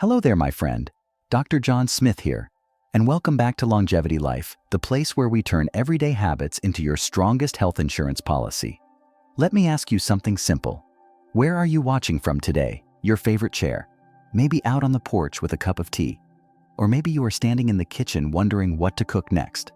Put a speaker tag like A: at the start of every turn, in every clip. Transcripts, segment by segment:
A: Hello there, my friend. Dr. John Smith here, and welcome back to Longevity Life, the place where we turn everyday habits into your strongest health insurance policy. Let me ask you something simple. Where are you watching from today? Your favorite chair? Maybe out on the porch with a cup of tea? Or maybe you are standing in the kitchen wondering what to cook next?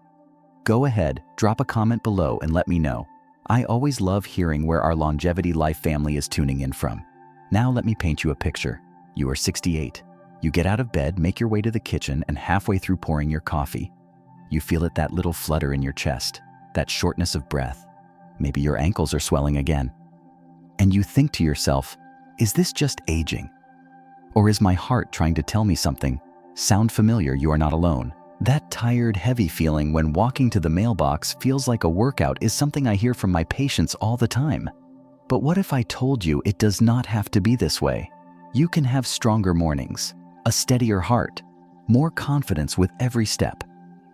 A: Go ahead, drop a comment below and let me know. I always love hearing where our Longevity Life family is tuning in from. Now let me paint you a picture. You are 68. You get out of bed, make your way to the kitchen, and halfway through pouring your coffee, you feel that little flutter in your chest, that shortness of breath. Maybe your ankles are swelling again. And you think to yourself, is this just aging? Or is my heart trying to tell me something? Sound familiar? You are not alone. That tired, heavy feeling when walking to the mailbox feels like a workout is something I hear from my patients all the time. But what if I told you it does not have to be this way? You can have stronger mornings, a steadier heart, more confidence with every step.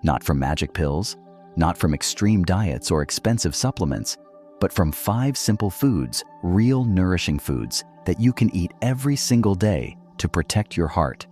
A: Not from magic pills, not from extreme diets or expensive supplements, but from 5 simple foods, real nourishing foods that you can eat every single day to protect your heart.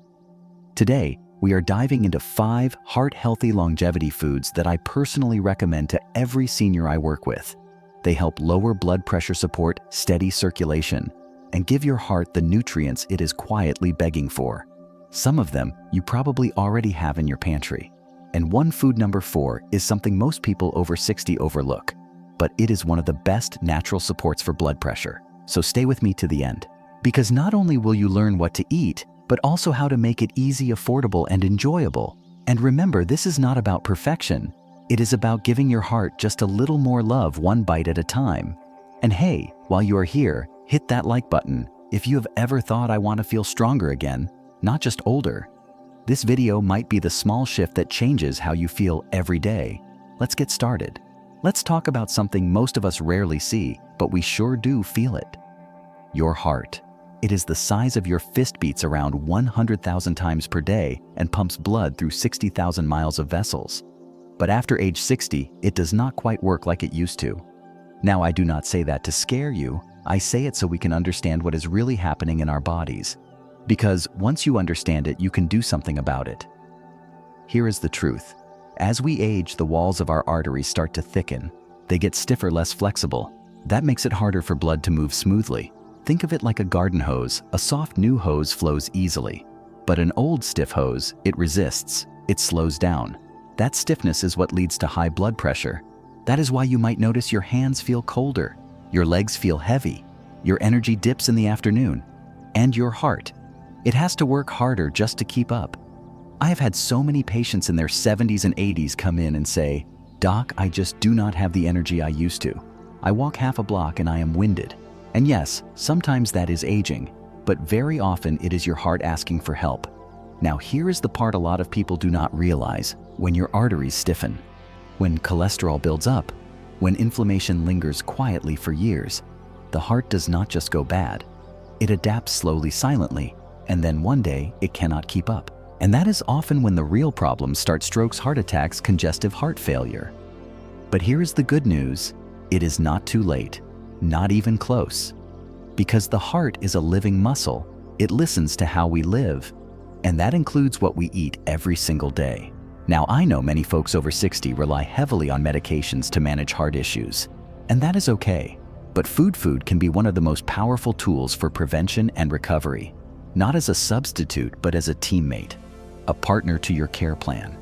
A: Today, we are diving into 5 heart-healthy longevity foods that I personally recommend to every senior I work with. They help lower blood pressure, support steady circulation, and give your heart the nutrients it is quietly begging for. Some of them you probably already have in your pantry. And one food, number 4, is something most people over 60 overlook, but it is one of the best natural supports for blood pressure. So stay with me to the end, because not only will you learn what to eat, but also how to make it easy, affordable, and enjoyable. And remember, this is not about perfection. It is about giving your heart just a little more love, one bite at a time. And hey, while you are here, hit that like button if you have ever thought, I want to feel stronger again, not just older. This video might be the small shift that changes how you feel every day. Let's get started. Let's talk about something most of us rarely see, but we sure do feel it. Your heart. It is the size of your fist, beats around 100,000 times per day, and pumps blood through 60,000 miles of vessels. But after age 60, it does not quite work like it used to. Now, I do not say that to scare you. I say it so we can understand what is really happening in our bodies. Because once you understand it, you can do something about it. Here is the truth. As we age, the walls of our arteries start to thicken. They get stiffer, less flexible. That makes it harder for blood to move smoothly. Think of it like a garden hose. A soft new hose flows easily. But an old stiff hose, it resists. It slows down. That stiffness is what leads to high blood pressure. That is why you might notice your hands feel colder, your legs feel heavy, your energy dips in the afternoon, and your heart. It has to work harder just to keep up. I have had so many patients in their 70s and 80s come in and say, "Doc, I just do not have the energy I used to. I walk half a block and I am winded." And yes, sometimes that is aging, but very often it is your heart asking for help. Now here is the part a lot of people do not realize. When your arteries stiffen, when cholesterol builds up, when inflammation lingers quietly for years, the heart does not just go bad. It adapts slowly, silently, and then one day it cannot keep up. And that is often when the real problems start: strokes, heart attacks, congestive heart failure. But here is the good news. It is not too late, not even close. Because the heart is a living muscle. It listens to how we live, and that includes what we eat every single day. Now, I know many folks over 60 rely heavily on medications to manage heart issues, and that is okay. But food can be one of the most powerful tools for prevention and recovery. Not as a substitute, but as a teammate, a partner to your care plan.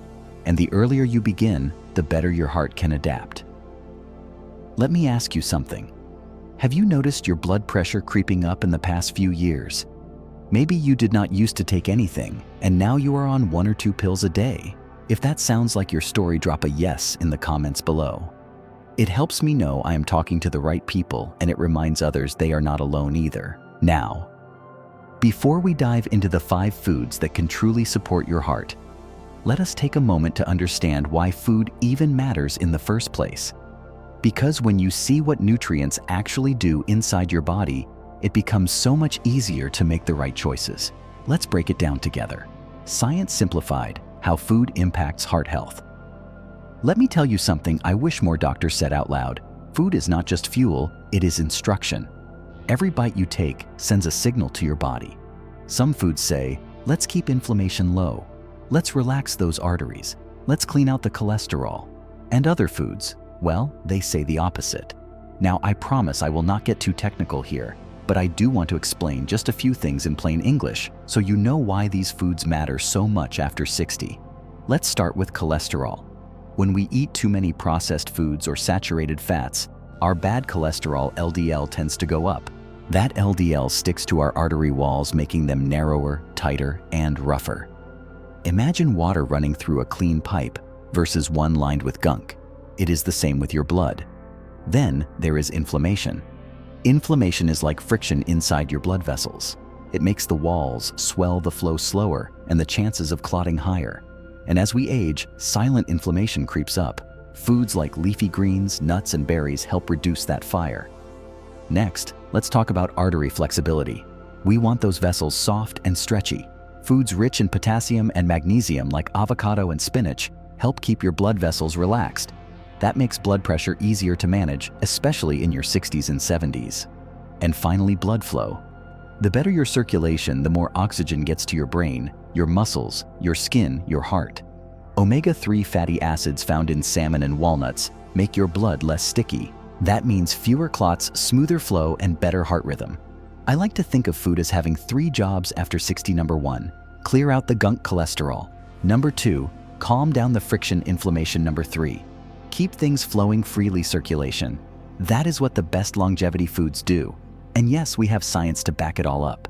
A: And the earlier you begin, the better your heart can adapt. Let me ask you something. Have you noticed your blood pressure creeping up in the past few years? Maybe you did not used to take anything, and now you are on 1 or 2 pills a day. If that sounds like your story, drop a yes in the comments below. It helps me know I am talking to the right people, and it reminds others they are not alone either. Now, before we dive into the 5 foods that can truly support your heart, let us take a moment to understand why food even matters in the first place. Because when you see what nutrients actually do inside your body, it becomes so much easier to make the right choices. Let's break it down together. Science simplified: how food impacts heart health. Let me tell you something I wish more doctors said out loud. Food is not just fuel, it is instruction. Every bite you take sends a signal to your body. Some foods say, Let's keep inflammation low. Let's relax those arteries. Let's clean out the cholesterol. And other foods, well, they say the opposite. Now, I promise I will not get too technical here, but I do want to explain just a few things in plain English so you know why these foods matter so much after 60. Let's start with cholesterol. When we eat too many processed foods or saturated fats, our bad cholesterol LDL tends to go up. That LDL sticks to our artery walls, making them narrower, tighter, and rougher. Imagine water running through a clean pipe versus one lined with gunk. It is the same with your blood. Then there is inflammation. Inflammation is like friction inside your blood vessels. It makes the walls swell, the flow slower, and the chances of clotting higher. And as we age, silent inflammation creeps up. Foods like leafy greens, nuts, and berries help reduce that fire. Next, let's talk about artery flexibility. We want those vessels soft and stretchy. Foods rich in potassium and magnesium like avocado and spinach help keep your blood vessels relaxed. That makes blood pressure easier to manage, especially in your 60s and 70s. And finally, blood flow. The better your circulation, the more oxygen gets to your brain, your muscles, your skin, your heart. Omega-3 fatty acids found in salmon and walnuts make your blood less sticky. That means fewer clots, smoother flow, and better heart rhythm. I like to think of food as having 3 jobs after 60. Number 1, clear out the gunk cholesterol. Number 2, calm down the friction inflammation. Number 3, keep things flowing freely circulation. That is what the best longevity foods do. And yes, we have science to back it all up.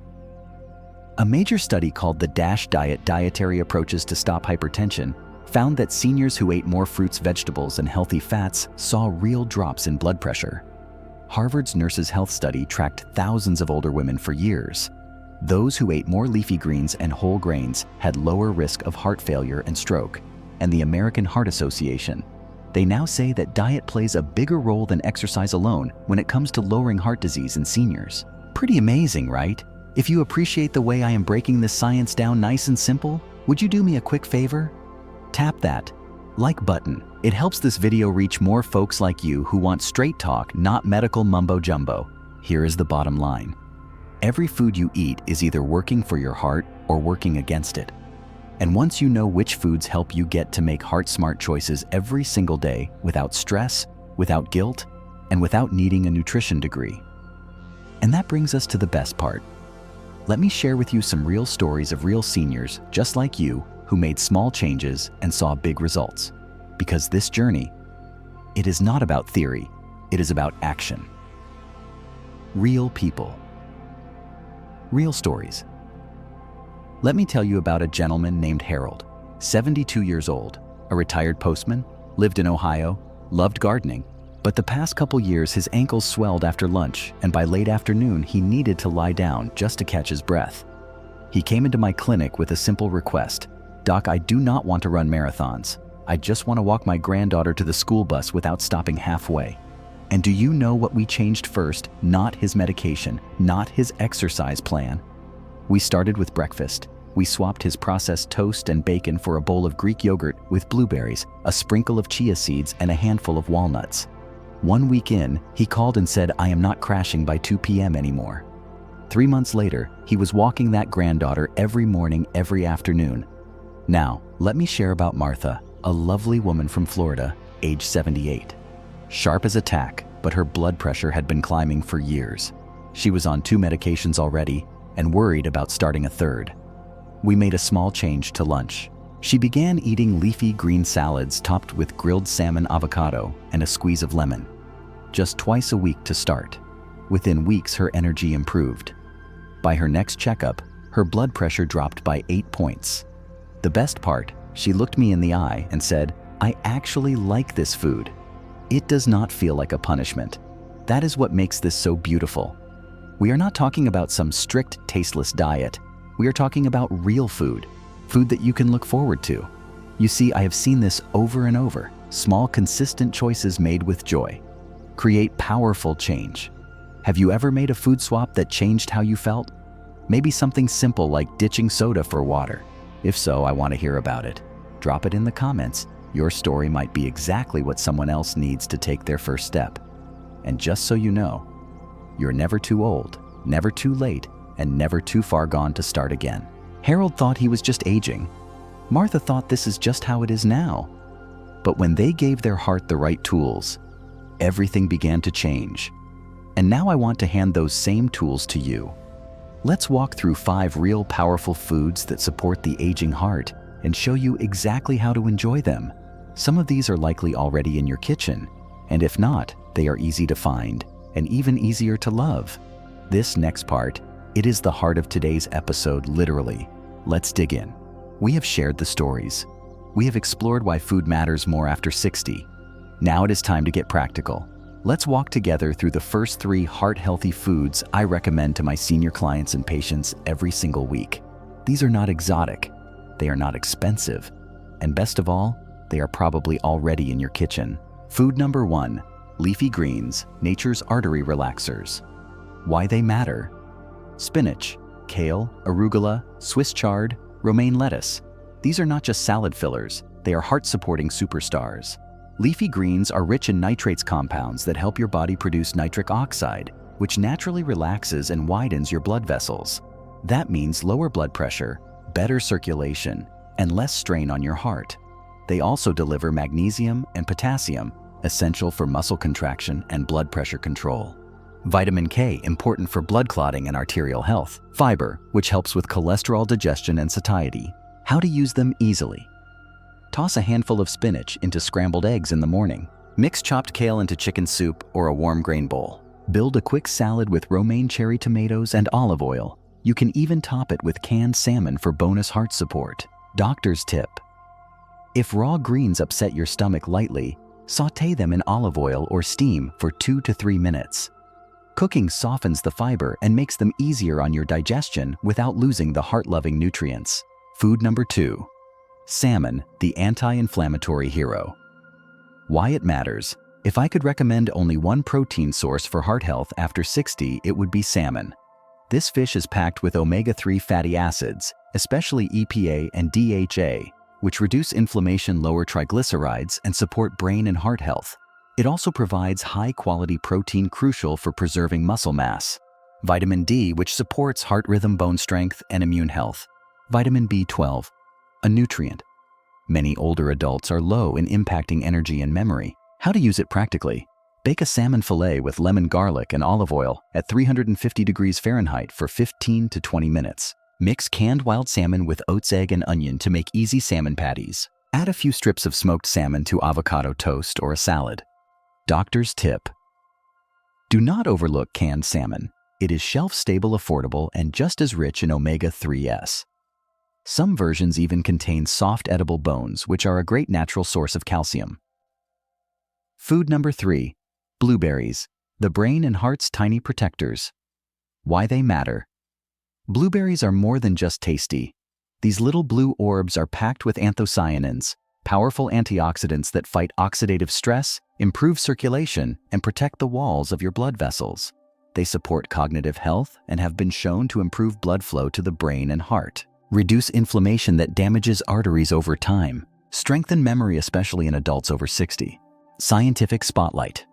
A: A major study called the DASH diet, Dietary Approaches to Stop Hypertension, found that seniors who ate more fruits, vegetables, and healthy fats saw real drops in blood pressure. Harvard's Nurses' Health Study tracked thousands of older women for years. Those who ate more leafy greens and whole grains had lower risk of heart failure and stroke. And the American Heart Association, they now say that diet plays a bigger role than exercise alone when it comes to lowering heart disease in seniors. Pretty amazing, right? If you appreciate the way I am breaking this science down nice and simple, would you do me a quick favor? Tap that like button. It helps this video reach more folks like you who want straight talk, not medical mumbo jumbo. Here is the bottom line. Every food you eat is either working for your heart or working against it. And once you know which foods help you get to make heart-smart choices every single day without stress, without guilt, and without needing a nutrition degree. And that brings us to the best part. Let me share with you some real stories of real seniors just like you who made small changes and saw big results. Because this journey, it is not about theory, it is about action. Real people. Real stories. Let me tell you about a gentleman named Harold, 72 years old, a retired postman, lived in Ohio, loved gardening, but the past couple years his ankles swelled after lunch, and by late afternoon he needed to lie down just to catch his breath. He came into my clinic with a simple request. Doc, I do not want to run marathons. I just want to walk my granddaughter to the school bus without stopping halfway. And do you know what we changed first? Not his medication, not his exercise plan. We started with breakfast. We swapped his processed toast and bacon for a bowl of Greek yogurt with blueberries, a sprinkle of chia seeds, and a handful of walnuts. 1 week in, he called and said, I am not crashing by 2 p.m. anymore. 3 months later, he was walking that granddaughter every morning, every afternoon. Now, let me share about Martha, a lovely woman from Florida, age 78. Sharp as a tack, but her blood pressure had been climbing for years. She was on 2 medications already and worried about starting a third. We made a small change to lunch. She began eating leafy green salads topped with grilled salmon, avocado, and a squeeze of lemon. Just twice a week to start. Within weeks, her energy improved. By her next checkup, her blood pressure dropped by 8 points. The best part, she looked me in the eye and said, I actually like this food. It does not feel like a punishment. That is what makes this so beautiful. We are not talking about some strict, tasteless diet. We are talking about real food, food that you can look forward to. You see, I have seen this over and over. Small, consistent choices made with joy create powerful change. Have you ever made a food swap that changed how you felt? Maybe something simple like ditching soda for water. If so, I want to hear about it. Drop it in the comments. Your story might be exactly what someone else needs to take their first step. And just so you know, you're never too old, never too late, and never too far gone to start again. Harold thought he was just aging. Martha thought this is just how it is now. But when they gave their heart the right tools, everything began to change. And now I want to hand those same tools to you. Let's walk through 5 real powerful foods that support the aging heart and show you exactly how to enjoy them. Some of these are likely already in your kitchen, and if not, they are easy to find and even easier to love. This next part, it is the heart of today's episode, literally. Let's dig in. We have shared the stories. We have explored why food matters more after 60. Now it is time to get practical. Let's walk together through the first 3 heart-healthy foods I recommend to my senior clients and patients every single week. These are not exotic, they are not expensive, and best of all, they are probably already in your kitchen. Food number 1, leafy greens, nature's artery relaxers. Why they matter? Spinach, kale, arugula, Swiss chard, romaine lettuce. These are not just salad fillers, they are heart-supporting superstars. Leafy greens are rich in nitrates compounds that help your body produce nitric oxide, which naturally relaxes and widens your blood vessels. That means lower blood pressure, better circulation, and less strain on your heart. They also deliver magnesium and potassium, essential for muscle contraction and blood pressure control. Vitamin K, important for blood clotting and arterial health. Fiber, which helps with cholesterol digestion and satiety. How to use them easily. Toss a handful of spinach into scrambled eggs in the morning. Mix chopped kale into chicken soup or a warm grain bowl. Build a quick salad with romaine cherry tomatoes and olive oil. You can even top it with canned salmon for bonus heart support. Doctor's tip. If raw greens upset your stomach lightly, sauté them in olive oil or steam for 2 to 3 minutes. Cooking softens the fiber and makes them easier on your digestion without losing the heart-loving nutrients. Food number 2. Salmon, the anti-inflammatory hero. Why it matters. If I could recommend only one protein source for heart health after 60, it would be salmon. This fish is packed with omega-3 fatty acids, especially EPA and DHA, which reduce inflammation, lower triglycerides, and support brain and heart health. It also provides high-quality protein crucial for preserving muscle mass. Vitamin D, which supports heart rhythm, bone strength, and immune health. Vitamin B12, a nutrient. Many older adults are low in impacting energy and memory. How to use it practically. Bake a salmon fillet with lemon, garlic, and olive oil at 350 degrees Fahrenheit for 15 to 20 minutes. Mix canned wild salmon with oats, egg, and onion to make easy salmon patties. Add a few strips of smoked salmon to avocado toast or a salad. Doctor's tip. Do not overlook canned salmon. It is shelf-stable, affordable, and just as rich in omega-3s. Some versions even contain soft edible bones, which are a great natural source of calcium. Food number 3. Blueberries, the brain and heart's tiny protectors. Why they matter. Blueberries are more than just tasty. These little blue orbs are packed with anthocyanins, powerful antioxidants that fight oxidative stress, improve circulation, and protect the walls of your blood vessels. They support cognitive health and have been shown to improve blood flow to the brain and heart, reduce inflammation that damages arteries over time, strengthen memory, especially in adults over 60. Scientific spotlight.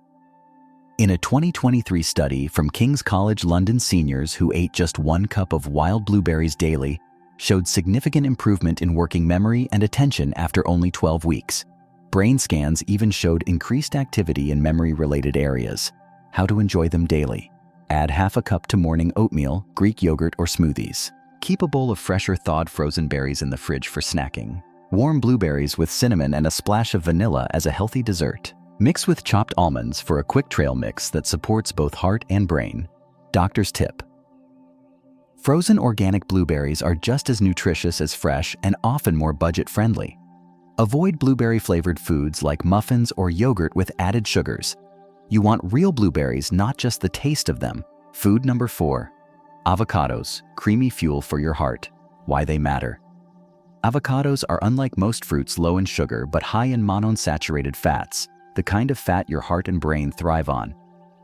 A: In a 2023 study from King's College London, seniors who ate just 1 cup of wild blueberries daily showed significant improvement in working memory and attention after only 12 weeks. Brain scans even showed increased activity in memory-related areas. How to enjoy them daily. Add half a cup to morning oatmeal, Greek yogurt, or smoothies. Keep a bowl of fresh or thawed frozen berries in the fridge for snacking. Warm blueberries with cinnamon and a splash of vanilla as a healthy dessert. Mix with chopped almonds for a quick trail mix that supports both heart and brain. Doctor's tip. Frozen organic blueberries are just as nutritious as fresh and often more budget-friendly. Avoid blueberry-flavored foods like muffins or yogurt with added sugars. You want real blueberries, not just the taste of them. Food number 4. Avocados, creamy fuel for your heart. Why they matter. Avocados are, unlike most fruits, low in sugar but high in monounsaturated fats, the kind of fat your heart and brain thrive on.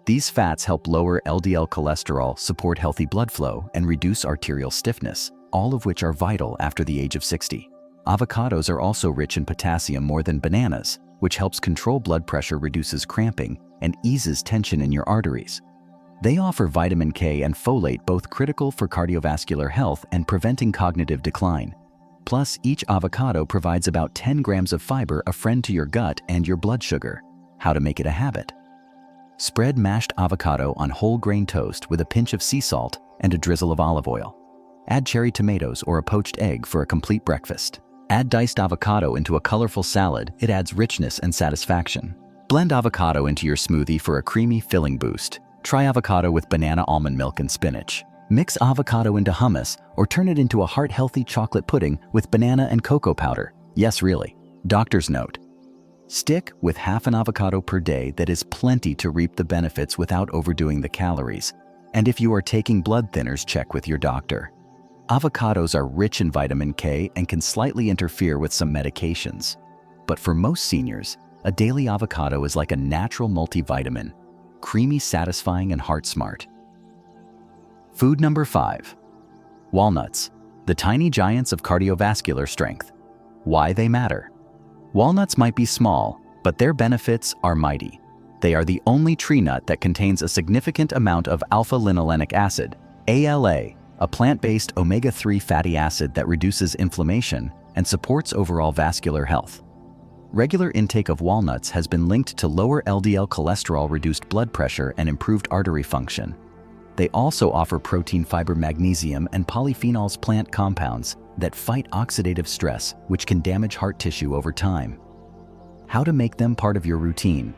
A: These fats help lower LDL cholesterol, support healthy blood flow, and reduce arterial stiffness, all of which are vital after the age of 60. Avocados are also rich in potassium more than bananas, which helps control blood pressure, reduces cramping, and eases tension in your arteries. They offer vitamin K and folate, both critical for cardiovascular health and preventing cognitive decline. Plus, each avocado provides about 10 grams of fiber, a friend to your gut and your blood sugar. How to make it a habit. Spread mashed avocado on whole grain toast with a pinch of sea salt and a drizzle of olive oil. Add cherry tomatoes or a poached egg for a complete breakfast. Add diced avocado into a colorful salad. It adds richness and satisfaction. Blend avocado into your smoothie for a creamy filling boost. Try avocado with banana, almond milk, and spinach. Mix avocado into hummus or turn it into a heart-healthy chocolate pudding with banana and cocoa powder. Yes, really. Doctor's note. Stick with half an avocado per day. That is plenty to reap the benefits without overdoing the calories. And if you are taking blood thinners, check with your doctor. Avocados are rich in vitamin K and can slightly interfere with some medications. But for most seniors, a daily avocado is like a natural multivitamin, creamy, satisfying, and heart smart. Food number 5. Walnuts, the tiny giants of cardiovascular strength. Why they matter. Walnuts might be small, but their benefits are mighty. They are the only tree nut that contains a significant amount of alpha-linolenic acid, ALA, a plant-based omega-3 fatty acid that reduces inflammation and supports overall vascular health. Regular intake of walnuts has been linked to lower LDL cholesterol, reduced blood pressure, and improved artery function. They also offer protein, fiber, magnesium, and polyphenols, plant compounds that fight oxidative stress, which can damage heart tissue over time. How to make them part of your routine.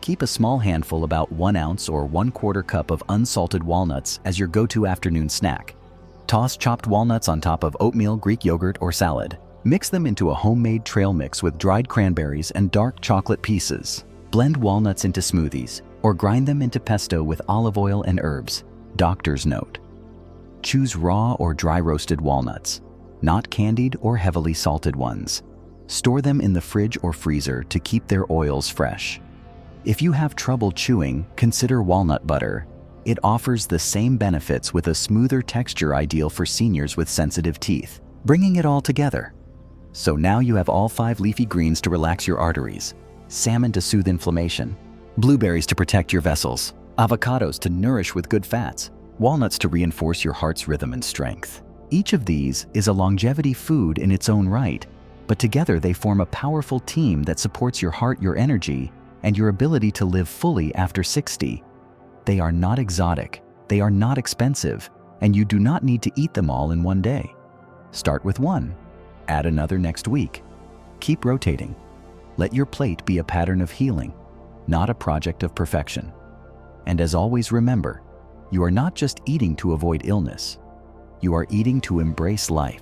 A: Keep a small handful, about 1 ounce or 1/4 cup of unsalted walnuts as your go-to afternoon snack. Toss chopped walnuts on top of oatmeal, Greek yogurt, or salad. Mix them into a homemade trail mix with dried cranberries and dark chocolate pieces. Blend walnuts into smoothies or grind them into pesto with olive oil and herbs. Doctor's note. Choose raw or dry roasted walnuts, not candied or heavily salted ones. Store them in the fridge or freezer to keep their oils fresh. If you have trouble chewing, consider walnut butter. It offers the same benefits with a smoother texture, ideal for seniors with sensitive teeth. Bringing it all together. So now you have all 5 leafy greens to relax your arteries, salmon to soothe inflammation, blueberries to protect your vessels, avocados to nourish with good fats, walnuts to reinforce your heart's rhythm and strength. Each of these is a longevity food in its own right, but together they form a powerful team that supports your heart, your energy, and your ability to live fully after 60. They are not exotic, they are not expensive, and you do not need to eat them all in one day. Start with one, add another next week. Keep rotating. Let your plate be a pattern of healing, not a project of perfection. And as always, remember, you are not just eating to avoid illness, you are eating to embrace life.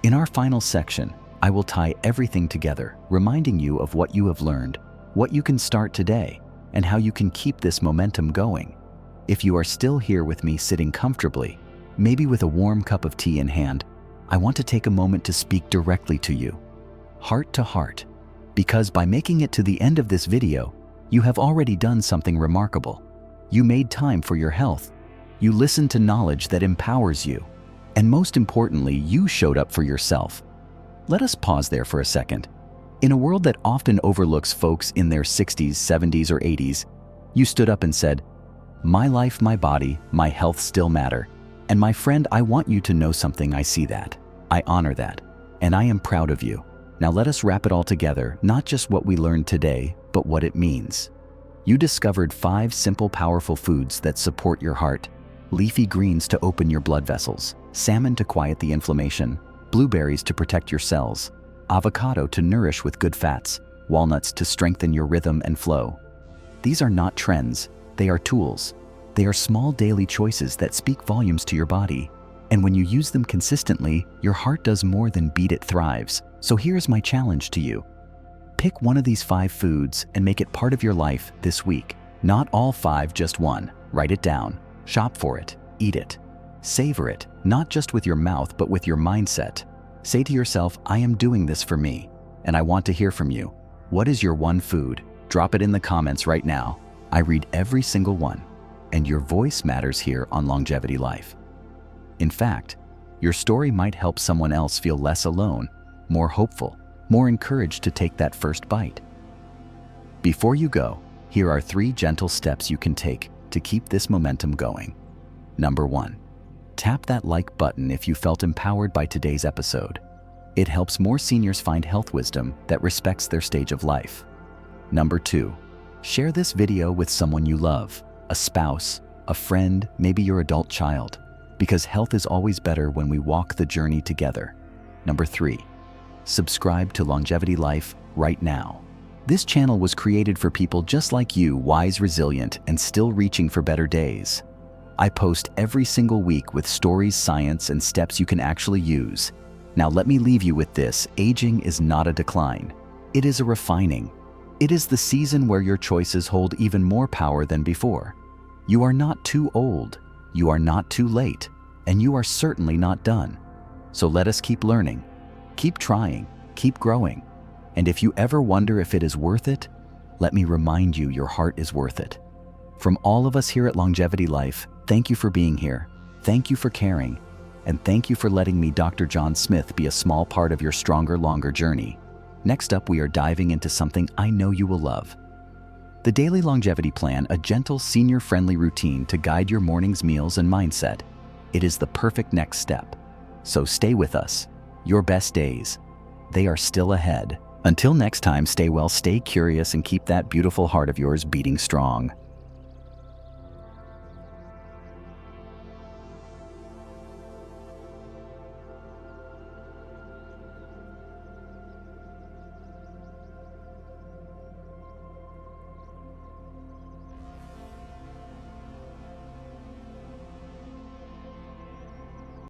A: In our final section, I will tie everything together, reminding you of what you have learned, what you can start today, and how you can keep this momentum going. If you are still here with me, sitting comfortably, maybe with a warm cup of tea in hand, I want to take a moment to speak directly to you, heart to heart, because by making it to the end of this video, you have already done something remarkable. You made time for your health. You listened to knowledge that empowers you. And most importantly, you showed up for yourself. Let us pause there for a second. In a world that often overlooks folks in their 60s, 70s, or 80s, you stood up and said, "My life, my body, my health still matter. And my friend, I want you to know something. I see that. I honor that. And I am proud of you." Now let us wrap it all together, not just what we learned today, but what it means. You discovered 5 simple, powerful foods that support your heart. Leafy greens to open your blood vessels, salmon to quiet the inflammation, blueberries to protect your cells, avocado to nourish with good fats, walnuts to strengthen your rhythm and flow. These are not trends, they are tools. They are small daily choices that speak volumes to your body. And when you use them consistently, your heart does more than beat, it thrives. So here's my challenge to you. Pick one of these 5 foods and make it part of your life this week. Not all 5, just one. Write it down, shop for it, eat it. Savor it, not just with your mouth, but with your mindset. Say to yourself, I am doing this for me, and I want to hear from you. What is your one food? Drop it in the comments right now. I read every single one, and your voice matters here on Longevity Life. In fact, your story might help someone else feel less alone, more hopeful, more encouraged to take that first bite. Before you go, here are 3 gentle steps you can take to keep this momentum going. Number 1. Tap that like button if you felt empowered by today's episode. It helps more seniors find health wisdom that respects their stage of life. Number 2. Share this video with someone you love, a spouse, a friend, maybe your adult child, because health is always better when we walk the journey together. Number 3. Subscribe to Longevity Life right now. This channel was created for people just like you, wise, resilient, and still reaching for better days. I post every single week with stories, science, and steps you can actually use. Now let me leave you with this: aging is not a decline. It is a refining. It is the season where your choices hold even more power than before. You are not too old, you are not too late, and you are certainly not done. So let us keep learning, keep trying, keep growing. And if you ever wonder if it is worth it, let me remind you your heart is worth it. From all of us here at Longevity Life, thank you for being here, thank you for caring, and thank you for letting me, Dr. John Smith, be a small part of your stronger, longer journey. Next up, we are diving into something I know you will love. The Daily Longevity Plan, a gentle, senior-friendly routine to guide your morning's meals and mindset. It is the perfect next step. So stay with us. Your best days, they are still ahead. Until next time, stay well, stay curious, and keep that beautiful heart of yours beating strong.